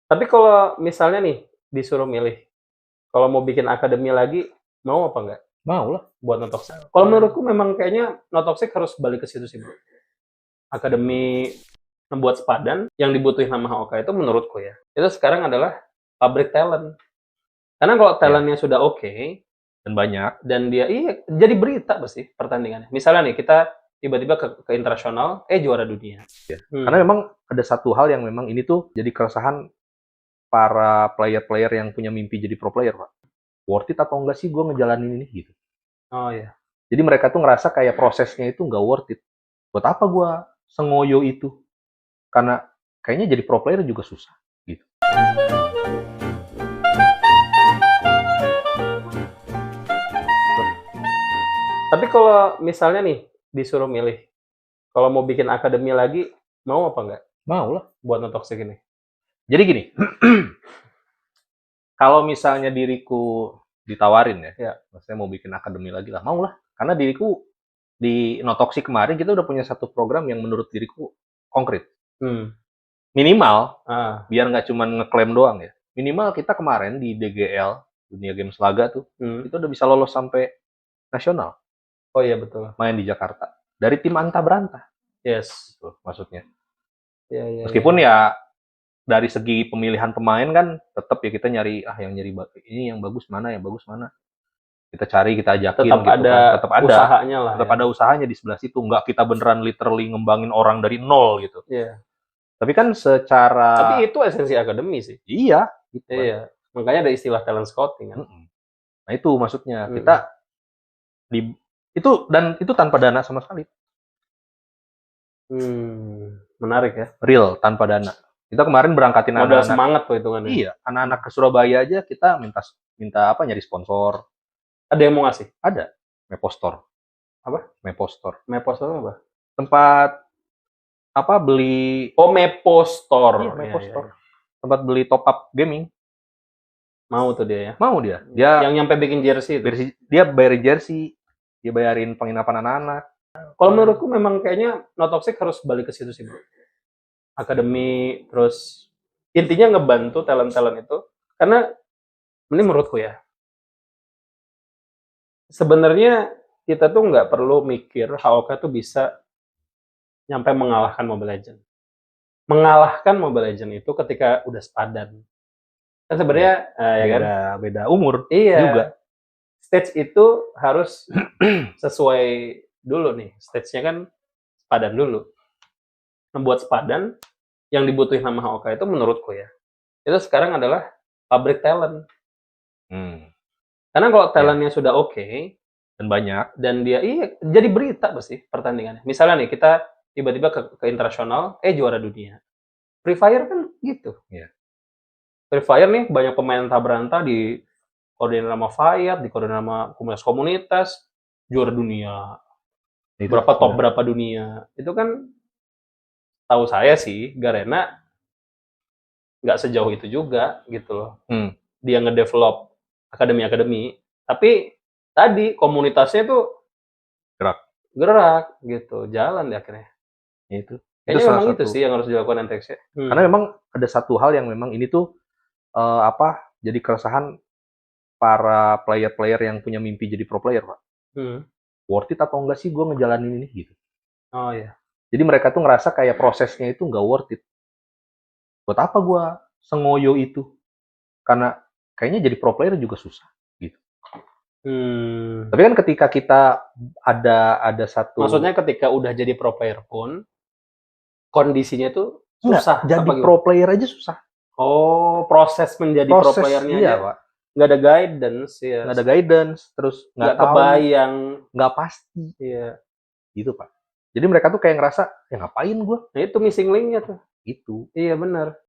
Tapi kalau misalnya nih, disuruh milih, kalau mau bikin akademi lagi, mau apa enggak? Mau lah. Buat No Toxic. Kalau menurutku memang kayaknya No Toxic harus balik ke situ sih, Bro. Akademi membuat sepadan, yang dibutuhin sama HOK itu menurutku ya, itu sekarang adalah pabrik talent. Karena kalau Ya, talentnya sudah oke, dan banyak. dan dia jadi berita pasti pertandingannya. Misalnya nih, kita tiba-tiba ke internasional, juara dunia. Ya. Karena memang ada satu hal yang memang ini tuh jadi keresahan para player-player yang punya mimpi jadi pro player, Pak. Worth it atau enggak sih gue ngejalanin ini gitu. Oh ya. Jadi mereka tuh ngerasa kayak prosesnya itu nggak worth it. Buat apa gue sengoyo itu? Karena kayaknya jadi pro player juga susah gitu. Tapi kalau misalnya nih, disuruh milih, kalau mau bikin akademi lagi, mau apa enggak? Mau lah. Buat No Toxic ini. Jadi gini, kalau misalnya diriku ditawarin Ya. maksudnya mau bikin akademi lagi lah, mau lah. Karena diriku di Notoksi kemarin kita udah punya satu program yang menurut diriku konkret. Minimal, biar nggak cuma ngeklaim doang ya. Minimal kita kemarin di DGL, Dunia Games Laga tuh, kita udah bisa lolos sampai nasional. Oh iya betul. Main di Jakarta. Dari tim Anta Berantah. Yes. Gitu, maksudnya. Ya. Meskipun ya dari segi pemilihan pemain kan tetap ya kita nyari ini yang bagus mana, kita cari, kita ajakin Tetap gitu ada kan. Tetap ada usahanya lah. Tetap ada usahanya di sebelah situ. Nggak kita beneran literally ngembangin orang dari nol gitu. Iya. Tapi kan secara... Tapi itu esensi akademi sih. Iya. Gitu kan. Iya. Makanya ada istilah talent scouting kan. Nah itu maksudnya. Kita itu tanpa dana sama sekali. Menarik ya. Real, tanpa dana. Kita kemarin berangkatin modal semangat tuh hitungannya. Iya, anak-anak ke Surabaya aja kita minta nyari sponsor. Ada yang mau ngasih? Ada. Mepostor. Apa? Mepostor. Mepostor apa? Tempat beli... Oh, Mepostor. Iya, Mepostor. Tempat beli top up gaming. Mau tuh dia ya? Mau dia. Yang nyampe bikin jersey itu? Dia bayarin jersey. Dia bayarin penginapan anak-anak. Kalau menurutku memang kayaknya No Toxic harus balik ke situ sih, Bro. Akademi, terus intinya ngebantu talent-talent itu. Karena ini menurutku ya, sebenarnya kita tuh nggak perlu mikir HOK tuh bisa nyampe mengalahkan Mobile Legends. Mengalahkan Mobile Legends itu ketika udah sepadan. Kan sebenarnya ya kan? Beda umur juga. Stage itu harus sesuai dulu nih. Stage-nya kan sepadan dulu. Membuat sepadan, yang dibutuhin sama HOK itu menurutku ya, itu sekarang adalah pabrik talent. Karena kalau talentnya sudah oke, dan banyak, dan dia jadi berita pasti pertandingannya. Misalnya nih, kita tiba-tiba ke internasional, juara dunia. Free Fire kan gitu. Free Fire nih banyak pemain entah berantah di koordinir sama Fire, di koordinir sama komunitas, juara dunia. Berapa dunia. Itu kan tahu saya sih, Garena nggak sejauh itu juga gitu loh. Dia ngedevelop akademi, tapi tadi komunitasnya tuh gerak gitu, jalan deh akhirnya. Itu Kayaknya memang itu sih yang harus dilakukan NTX. Karena memang ada satu hal yang memang ini tuh jadi keresahan para player-player yang punya mimpi jadi pro player, Pak. Worth it atau enggak sih gue ngejalanin ini gitu. Oh iya. Jadi mereka tuh ngerasa kayak prosesnya itu nggak worth it. Buat apa gue sengoyo itu? Karena kayaknya jadi pro player juga susah gitu. Tapi kan ketika kita ada satu... Maksudnya ketika udah jadi pro player pun, kondisinya tuh susah. Jadi pro player aja susah. Oh, proses menjadi pro playernya iya, aja. Pak. Nggak ada guidance, ya. Nggak ada guidance, terus nggak kebayang. Nggak pasti. Iya. Gitu, Pak. Jadi mereka tuh kayak ngerasa, ya ngapain gue? Nah itu missing link-nya tuh. Itu. Iya benar.